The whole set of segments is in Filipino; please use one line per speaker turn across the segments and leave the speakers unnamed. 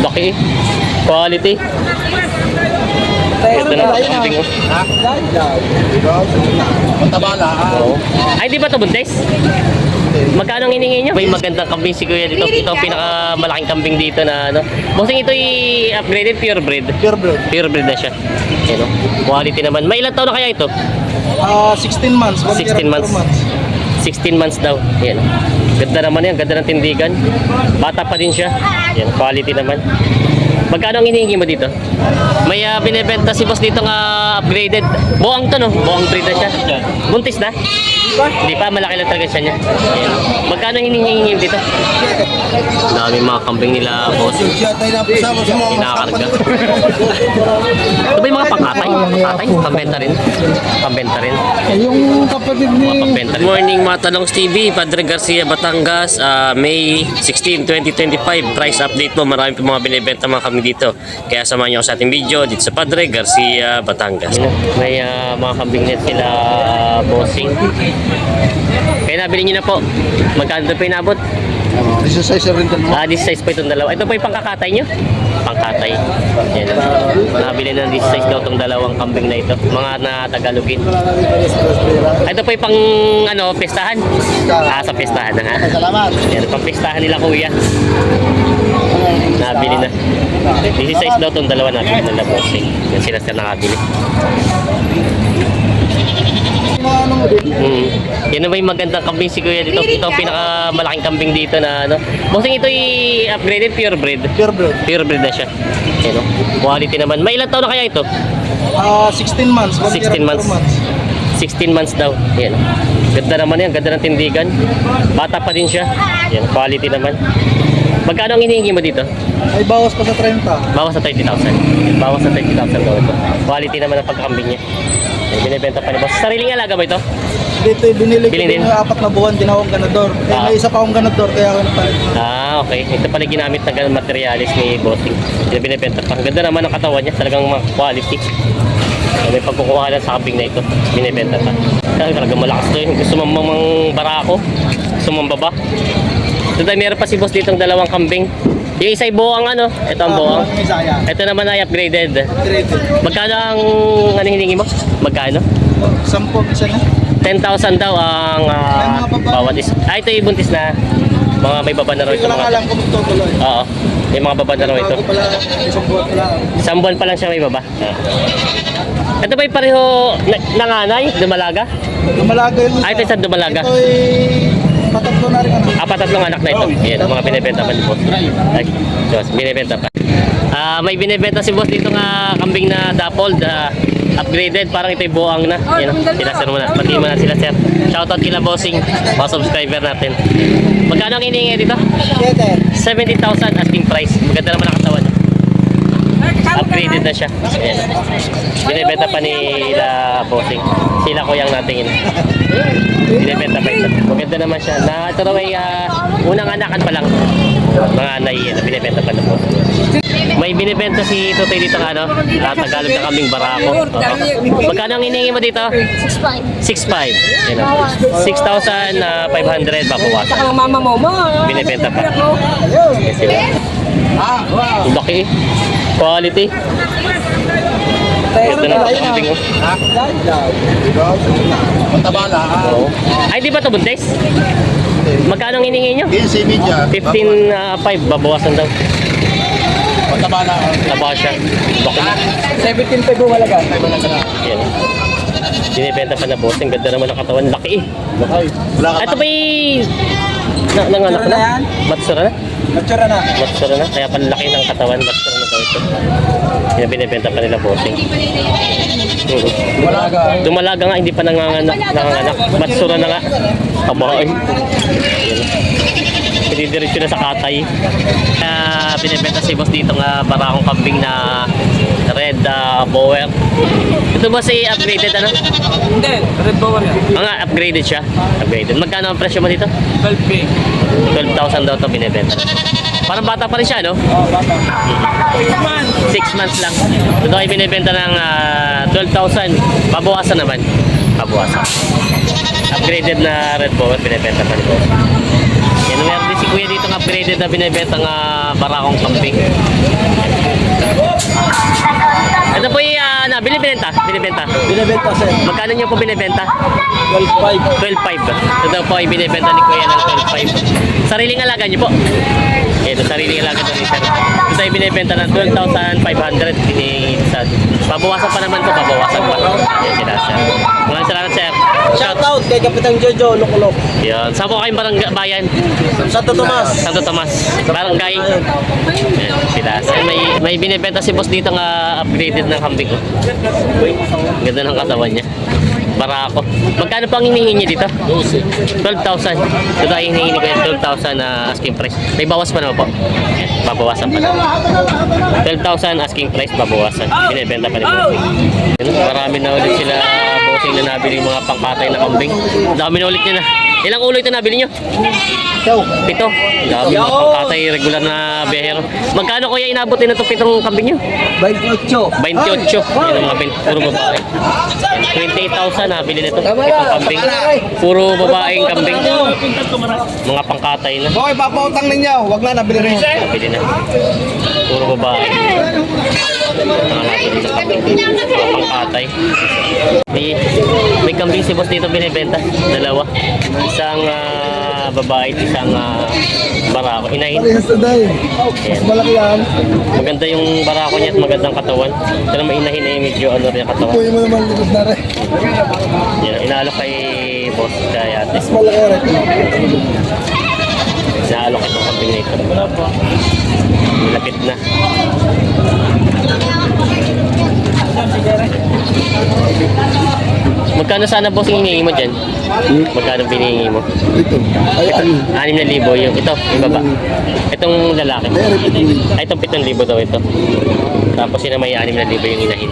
Laki. Quality. Ito na kambing oh. Oo. Ay, di ba ito buntis? Magkano ang hiningi nyo? May magandang kambing si Kuya dito. Ito ang pinakamalaking kambing dito na ano. Bossing, ito i-upgraded pure breed. Pure breed na siya. Yan, oh. Quality naman. May ilang taon na kaya ito?
16 months.
16 months. 16 months daw. Yan. Ganda naman yan. Ganda ng tindigan. Bata pa din siya. Yan. Quality naman. Magkano ang hinihingi mo dito? May binibenta si boss dito nga upgraded. Buang to no? Buang breed na siya. Buntis na? Hindi pa. Malaki lang talaga siya niya. Ayan. Magkano ang hinihingi mo dito? Dami mga kambing nila boss. Inakarga. Ito ba yung mga pangkatay? Pangkatay? Pambenta rin? Pambenta rin?
Yung kapatid ni...
Good morning mga Talongs TV, Padre Garcia, Batangas, May 16, 2025. Price update po, marami po mga binibenta mga kami dito. Kaya samahan niyo ako sa ating video dito sa Padre Garcia, Batangas. May mga kambing net sila bossing. Kaya nabili niyo na po. Magkano po inabot?
This is size rin dalawa.
This size po itong dalawa. Ito po yung pangkakatay nyo? Pangkatay. Yan. Nabili na this size daw itong dalawang kambing na ito. Mga na Tagalogin. Ito po yung pang ano, pestahan? Sa pestahan na nga.
Salamat.
Yan, pang pestahan nila kuya. Nabili na. This size daw itong dalawa nabili na bossing. Yan sila nakabili. Yan na ba yung magandang kambing si Kuya dito? Ito ang pinakamalaking kambing dito na ano. Bossing, ito i-upgraded pure breed. Pure breed na siya. Yan, quality naman. May ilang taon na kaya ito?
16 months.
16 months. 16 months daw. Yan. Ganda naman yan. Ganda ng tindigan. Bata pa din siya. Yan. Quality naman. Magkano ang hinihingi mo dito?
Ay, bawas pa sa 30.
Bawas sa 30,000. Bawas sa 30,000 daw ito. Quality naman ang pagkakambing niya. Yan, binibenta pa ni boss. Sariling alaga ba ito?
Dito binili ko
Bilhin din?
yung 4 na buwan, tinawag ganador. May isa pa akong ganador, kaya ako napalit.
Okay. Ito pala ginamit na ganun materialis ni bossing. Yung binibenta pa. Ganda naman ang katawan niya. Talagang quality. May pagkukuha lang sa kambing na ito. Binibenta pa. Talagang malakas to yun. Gusto mamang barako. Gusto mamang baba. Ito tayo, meron pa si boss dito ng dalawang kambing. Yung isa ay buwang ano. Ito ang buwang. Ito naman ay upgraded. Magkano ang ano hiningi mo? Magkano?
10 isa na.
10,000 daw ang bawat isa. Ito yung buntis na. Mga may baba na raw ito.
Hindi ko lang alam kung magtutuloy.
Oo. May mga baba na raw ito.
Bago pala, isang buwan pala.
Isang buwan pa lang siya may baba. Ito ba yung pareho nanganay? Dumalaga?
Lumalaga yun.
Ito isang dumalaga.
Ito ay patatlo na rin anak.
Patatlong anak na ito. Yan, mga binibenta pa ni boss. Ay, Diyos, binibenta pa. May binibenta si boss dito nga kambing na dappled. Upgraded, parang ito yung buang na. Yan, sila sir muna. Pati mo na sila sir. Shoutout kila bossing, mga subscriber natin. Magkano ang hiningi dito? 70,000 asking price. Maganda naman ang katawan. Upgraded na siya. Ayan. Binibenta pa nila bossing. Sila kuyang natingin. Binibenta pa ito. Maganda naman siya. Ito raw ay unang anakan pa lang. Mga anay, binibenta pa na po. May binibenta si Tutoy dito nga, ano? Tagalog na kaming barako. Magkano ang hiningi mo dito?
6.5.
6.5. 6,500 babawasan.
Saka ng mama mo.
Binibenta pa. Yes, sila. Laki. Quality. Ito na ang kambing mo. Oo. Ay, di ba ito buntis? Magkano ang hiningi nyo? 15,500 babawasan daw. Taba siya. Laki na.
17 po malaga.
Yan. Binibenta pa na boss. Ang ganda naman ang katawan. Laki eh. Ito ba nanganak na? Matsura na?
Matsura na.
Matsura na. Kaya panlaki ng katawan. Matsura na daw ito. Yan binibenta pa nila bossing. Dumalaga nga. Hindi pa nanganganak. Matsura na nga. Kabahay. Didiretso na sa katay. Binibenta si boss dito nga barakong kambing na red bower. Ito ba si upgraded ano?
Hindi, red bower yan.
Mga upgraded siya. Upgraded. Magkano ang presyo mo dito?
12K.
12,000 daw ito binibenta. Parang bata pa rin siya, no?
Oh, bata.
6 months lang. Ito ay binibenta ng 12,000. Pabawasan naman. Pabawasan. Upgraded na red bower binibenta pa rin. Yan, meron din si kuya dito ng upgraded na binibenta ng barakong kambing. Ito po yung binibenta.
Binibenta sir.
Magkano niyo po binibenta?
12.5.
12.5. Ito po ay binibenta ni Kuya ng 12.5. Sariling alaga niyo po. Ito, sariling alaga to ni Sir. Ito ay binibenta ng 12,500. Pabawasan pa naman to, pabawasan pa. Yan sila, Sir. Maraming salamat, Sir.
Shout out kay Kapitang Jojo Lokolok.
Yan. Saan po kayong bayan?
Santo Tomas.
Santo Tomas. Barangay. Yan, sila. Sir, may binibenta si boss dito nga upgraded ng kambing. Ganda ng katawan niya. Barako. Magkano pang hinihingi dito? 12,000. Ito ay hinihingi ko yung 12,000 na asking price. May bawas pa naman po. Yan, babawasan pa naman. 12,000 asking price, babawasan. Binibenta pa rin po. Yan, marami na ulit sila bossing na nabili yung mga pangkatay na kambing. Dami na ulit nila. Ilang ulo ito nabili nyo?
Ikaw.
7. Dami mga pangkatay, regular na biyahero. Magkano kuya inabot din itong 7 kambing nyo?
28.
28. Yan ang mga puro babae. 28,000 nabili nito. Itong kambing. Puro babaeng kambing. Mga pangkatay na.
Okay, papautang ninyo. Wag na, nabili rin.
Nabili na. Puro babae. Mga nabili na kambing. Mga pangkatay. May kambing si boss dito binibenta. Dalawa. Isang babae at isang barako. Inahin.
Parehas na dahil. Mas malaki yan.
Maganda yung barako niya at magandang katawan. Pero may inahin na yung medyo ano rin ang katawan.
Puwi mo naman likod na rin.
Yan, inaalok kay boss kay ate.
Mas malaki rin.
Inaalok itong kambing na ito. Lapit na. Magkano sana boss yung hinihingi mo dyan? Magkano binihingi mo?
Ito. Ay,
6,000 yung ito, yung baba. Itong lalaki. Ay, itong 7,000 daw ito. Tapos yun na may 6,000 yung inahin.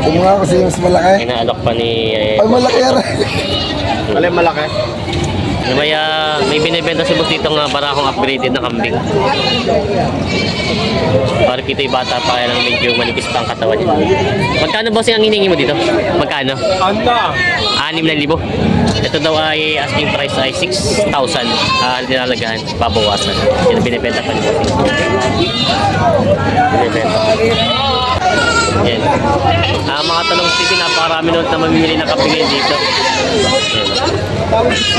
Kumuha kasi yung mas malaki.
Inaalok pa ni...
Ay, malaki rin. Alin malaki?
May binibenta si boss dito nga barakong upgraded na kambing. Para kita yung bata pa kaya lang medyo manipis pa ang katawan niya. Magkano boss yung hiningi mo dito? Magkano?
Anda.
6,000. Ito daw ay asking price ay 6,000. Dinalagahan, babawasan. Yan ang binibenta pa ni boss. Binibenta. Yan. Mga talong city, napakarami nun na mamimili ng kambing dito.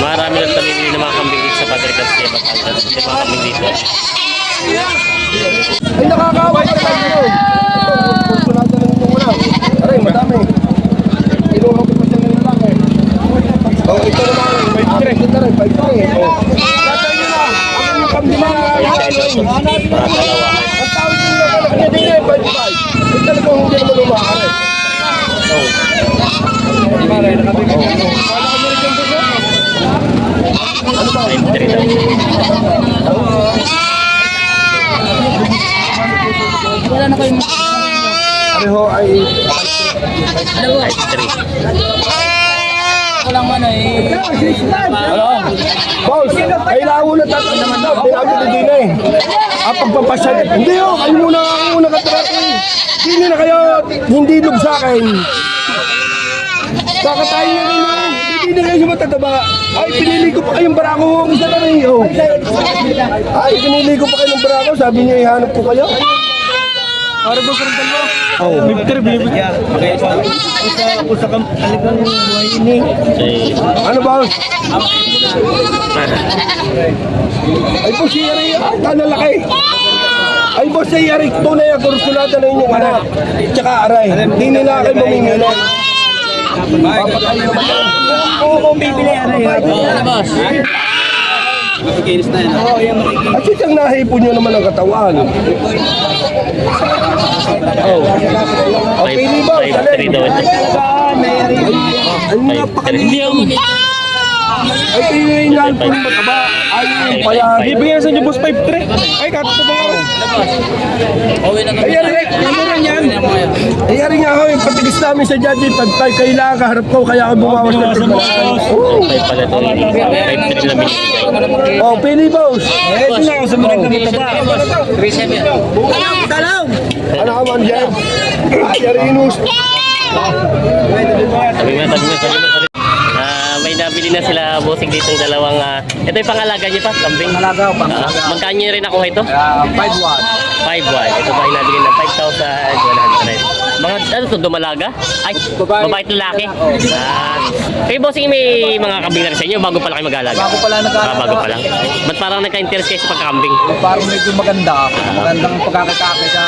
Marami lang tamimili ng mga kambing dito sa Padre Garcia, Batangas. Kasi mga kambing dito.
Ay, nakakawa ka lang yun. Ito, natin lang ito muna. Aray, madami. Inuha ko pa siya ng lalaki. Oh, ito naman. 5-3. Ito rin, 5-3. Oh. Natay nyo na. Ano yung pambimang?
Mga dalawa.
Ang tawag nyo na anak niya din eh, 5-5. Ito talagang hindi naman umakari. Oh. Pare, nakating ko. Kala ka mo rin dyan doon. Ano ba?
5-3 daw.
Wala na kayong
Pareho ay...
5-3.
walang ano eh.
Ano? Boss, kailangan mo na tatlo naman daw. Pinagod din eh. Pagpapasyan. Hindi oh, kayo muna ako muna katratin. Hindi na kayo, hindi lug sa akin. Kakatayin nyo rin yun. Hindi na kayo matataba. Ay, pinili ko pa kayong barako. Isa na rin oh. Ay, pinili ko pa kayong barako. Sabi niyo, ihanap ko kayo. Para ba sa rin mo? Oo. Victor, bibigyan. Ako sa kalikan ng buhay ini. Ano ba? Ay po si Yari, tanalaki. Ay po si Yari, tunay ang kursulada na inyong anak. Tsaka aray, hindi nila kayo mamimili. Oo, kung bibili aray. At siyang nahipon nyo naman ang katawan. Oh. Okay, di ba?
5-3 daw ito.
Hindi ako ay, kailangan po yung mataba. Ay, pala. Bibigyan sa inyo, boss, 5-3. Ay, kapit na ba? Ay, yari nga ako, yung patigis namin sa judge, pag kailangan kaharap ko, kaya ako bumawas ng tigmalaan.
5 pala ito. 5-3 na binibigay.
Oh, pili, boss.
Ito na ako sa mga mataba. 3-7.
Ano ka man dyan? Ay, yari inus.
Sabi mo. May nabili na sila bossing ditong dalawang, ito yung pangalaga niyo pa, kambing.
Malaga o pang
Magkano niyo rin nakuha ito?
5-1.
5-1. Ito ba yung nabili ng 5,100. Mga, ano to, dumalaga? Ay, babae at lalaki. Kayo bossing, may mga kambing na rin sa inyo bago pala kayo mag-alaga?
Bago pala nag-aalaga.
Bago pa lang. Ba't parang nagka-interest kayo sa pagkakambing?
Parang medyo maganda. Magandang pagkakitake sa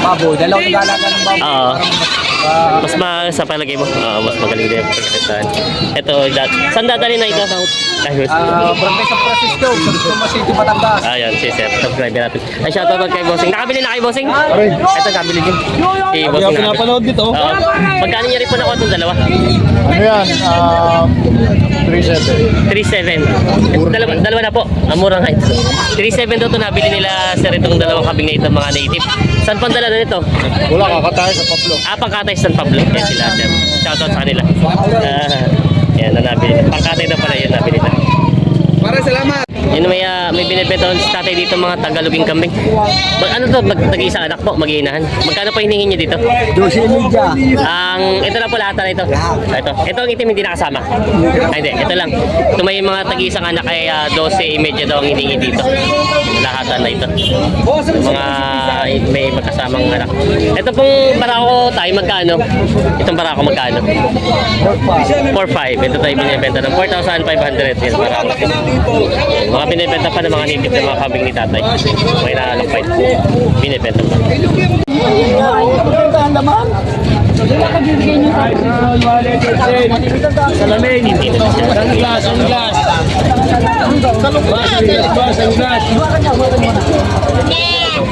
baboy. Dalaw nag-aalaga ng baboy.
Oo.
Parang
Mas sa palagay mo? Mas magaling din yung pagkakitaan. Ito, saan dadali na ito? Ayos.
Barangay San Francisco, sa Tuma City, Batangas.
Ayan, si Sir. Subscribe natin. Ay, shoutout kay Bossing. Nakabili na kay Bossing?
Aray.
Ito, nakabili din. Si Bossing nakabili.
dito.
Magkano niya rin po nakuha itong dalawa?
Ano yan?
3,700.
3-7.
Dalawa na po. Murang height. 3,700 daw ito nabili nila Sir itong dalawang kabing na ito mga native. Saan pang dala na ito?
Wala, kakatayo sa Pablo.
Pangkatay San Pablo. Yan sila Sir. Shoutout sa kanila. Yan na nabili na. Pangkatay na pala yan nabili na.
Para salamat.
Yan may binibenta sa tatay dito mga Tagaloging kambing. Ano to? Mag-isang anak po, mag-iinahan. Magkano pa hinihingi niyo dito?
12
Ito lang po lahat na ito. Ito ang itim hindi nakasama. Ay, hindi, ito lang. Ito may mga tag-isang anak ay 12.5 daw ang hinihingi dito. Lahatan na ito. Mga may magkasamang anak. Ito pong barako tayo magkano? Itong barako magkano? 4,500. Ito tayo binibenta ng 4,500. Yan barako. Mga binibenta pa ng mga native na mga kambing ni tatay. May naalakpay. Binibenta pa.
Salamin.
Hindi na siya.
Sunglas.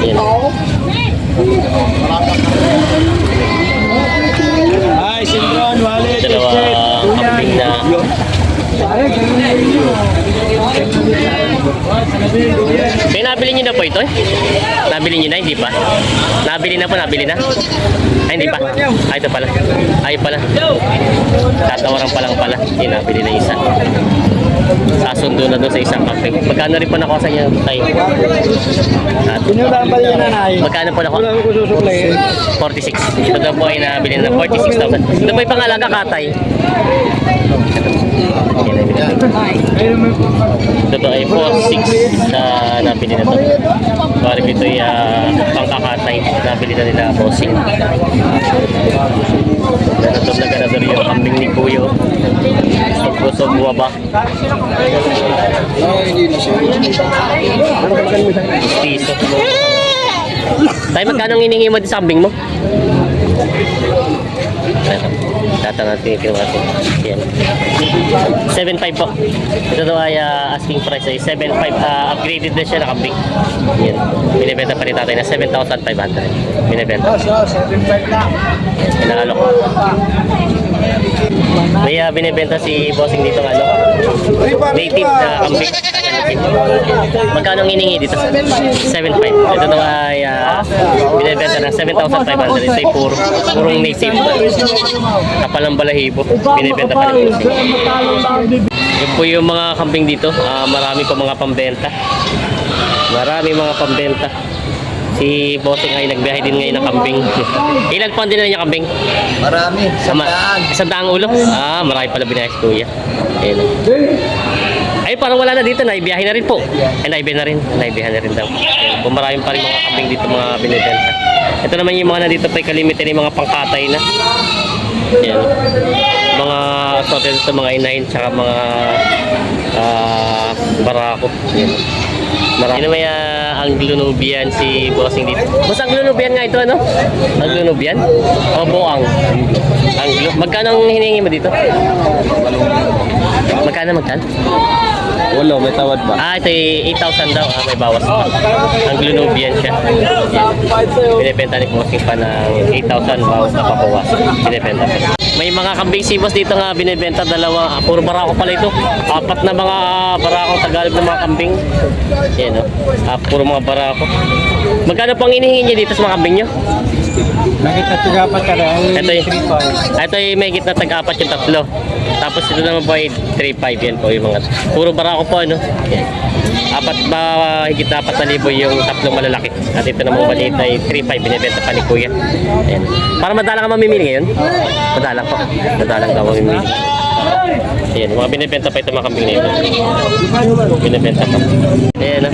Yan.
Ay, Sindron, wallet.
Dalawa kambing na may nabili niyo na po ito eh? Nabili niyo na, hindi pa? Nabili na po, nabili na? Ay, hindi pa? Ay, ito pala. Ay, pala. Tatawaran pa lang pala. Hindi nabili na isa. Sasundo na doon sa isang kape. Magkano rin po nakuha sa inyo tayo?
Pinulaan pa rin nanay.
Magkano po nakuha?
Wala ko susuklay.
46. Ito daw po ay nabili na 46,000. Ito po ay pangalaga katay. Ito po ay 46 na nabili na ito. Parang ito ay pangkakatay. Nabili na nila bossing. Ganador na ganador yung kambing ni Kuyo. Puso buwaba. Piso. Tayo magkano ang hiningi mo sa kambing mo? Tatang natin yung natin. Yan. 7,500 po. Ito daw ay asking price ay 7,500. Upgraded na siya na kambing. Yan. Binibenta pa rin tatay na 7,500. Binibenta.
7.5 lang.
Inaalok. May binibenta si bossing dito ng ano? Native na kambing. Magkano ang hiningi dito? 7,500. Ito daw ay binibenta na 7,500. Ito ay purong native. Kapal ng balahibo. Binibenta pa rin. Yun po yung mga kambing dito. Marami po mga pambenta. Marami mga pambenta. Si bossing ay nagbiyahe din ngayon ng kambing. Ilan po ang dinala niya kambing?
Marami.
Isang daang ulo? Marami pala binahe si Kuya. Ayun. Ay, parang wala na dito. Naibiyahe na rin po. Ay, naibiyahe na rin. Naibiyahe na rin daw. Ayun. Kung marami pa rin mga kambing dito, mga binibenta. Ito naman yung mga nandito pa kalimitin yung mga pangkatay na. Ayan. Mga assorted ito, mga inahin, tsaka mga barako. Ayan. Marami na may Anglo-Nubian si bossing dito. Mas Anglo-Nubian nga ito, ano? Anglo-Nubian? O Boang? Anglo. Magkano ang hiningi mo dito? Magkano?
Wala, may tawad ba?
Ito ay 8,000 daw. May bawas pa. Anglo-Nubian siya. Yan. Binibenta ni bossing pa ng 8,000 bawas na papawas. Binibenta pa. May mga kambing si boss dito nga binibenta, dalawa. Puro barako pala ito. 4 na mga barako Tagalog na mga kambing. Yan o. Puro mga barako. Magkano pang inihingi niyo dito sa mga kambing nyo?
Nakit na tigapat ka rin.
Ito ay may gitna tag-apat yung tatlo. Tapos ito naman po ay 3,500. Yan po yung mga. Puro barako po ano. Yan. Higit na 4,000 yung tatlong malalaki. At ito naman maliit ay 3,500 binibenta pa ni Kuya. Ayan. Para madalang ka mamimili ngayon? Madalang po. Madalang ka mamimili. Ayan, mga binibenta pa ito mga kambing nito. Binibenta pa. Ayan, ah.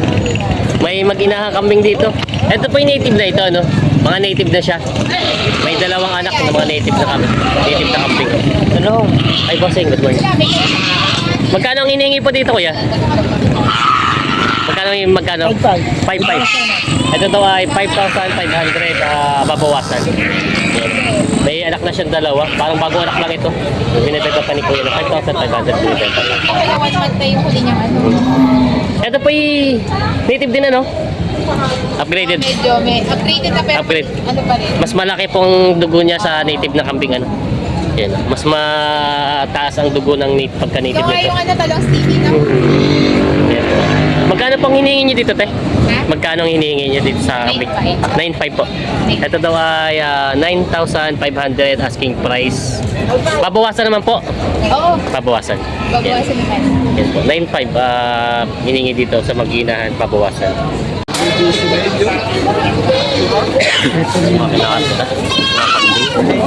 May mag-inahang kambing dito. Ito po yung native na ito, ano? Mga native na siya. May dalawang anak na mga native na kambing. Native na kambing. Ano? Ay, bossing, good morning. Magkano ang hinihingi po dito, kuya? Magkano? 5.5. Ito daw ay 5,500 babawasan. Ayan. May anak na siyang dalawa. Parang bago anak lang ito. Binibenta pa ni kuya ng 5,500 binibenta.
Yung huli niyang ano.
Ito po yung native din, ano? Upgraded.
Medyo may upgraded na pero
Upgrade.
ano pa rin.
Mas malaki pong dugo niya sa native na kambing, ano? Yan. Mas mataas ang dugo ng native pagka-native
Ikaw nga
nito.
yung ano talong Stevie, no?
Yan. Magkano pong hinihingi niyo dito, te?
Ha?
Magkano ang hinihingi niyo dito sa kambing?
9,500
9,500 po. Ito daw ay 9,500 asking price. Babawasan naman po.
Oo,
Babawasan.
babawasan naman.
Yan po. 9,500 hiningi dito sa mag-inahan, babawasan. Mga kailangan ko na. Mga kambing.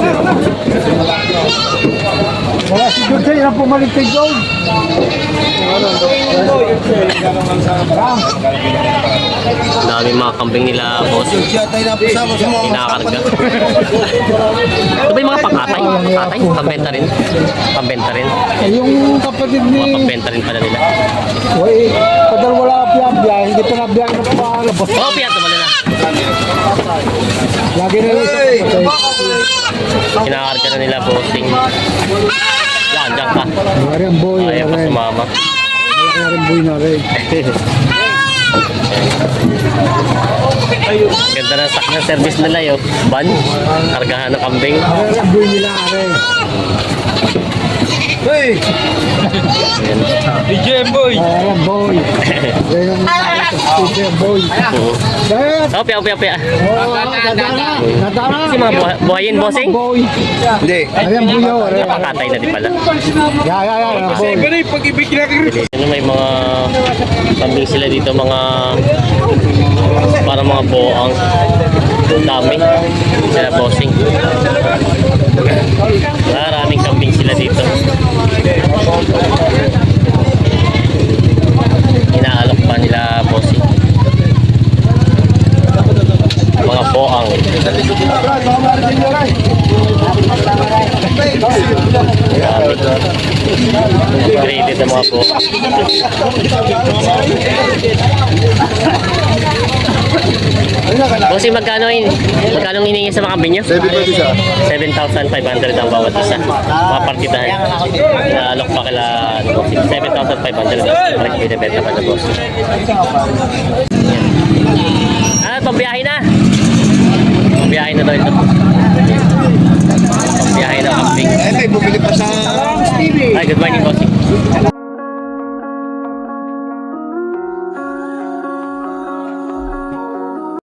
Wala si George, yan ang pumalit kay George.
Ang daming mga kambing nila, boss. Inakarga. Ito ba yung mga pangkatay? Pangkatay? Pambenta rin? Pambenta rin?
Yung kapatid
Mga
ni...
pambenta rin pala nila.
Uy, padal wala biya, hindi pa na biya na palabas.
Oh, piyato mo na na.
Lagi na lang sa kapatid.
Inakarga na nila, bossing. Yan, dyan ka.
Malaki ang boy,
Ayaw pa
malaki.
sumama.
Malaki na rin boy na rin.
Ganda ng sak ng service nila yun. Van, kargahan ng kambing.
Malaki ang boy nila, are.
Hey!
Ayan.
DJ Boy!
Malaki ang boy. Yan yung teacher boy. Dahil,
Oh, piya.
nadana.
Kasi mga buhayin, bossing.
Boy.
Hindi.
Ayan boy yun, are.
Pakatay na di pala.
Yan, boy.
Pag-ibig kinakirili.
Ano, may mga kambing sila dito, mga parang mga boang. Dami. Sila bossing. Maraming kambing sila dito. Inaalok pa nila bossing. Mga boang. Graded na mga boang. Bossing, magkano hiningi sa mga kambing nyo? 7,500 ang bawat isa. Mga partitahan. Inaalok pa kila 7,500. Parang binibenta pa na boss. Pambiyahe na. Pambiyahe na daw ito. Pambiyahe na kambing.
Ay, bumili pa sa...
Ay, good morning, bossing.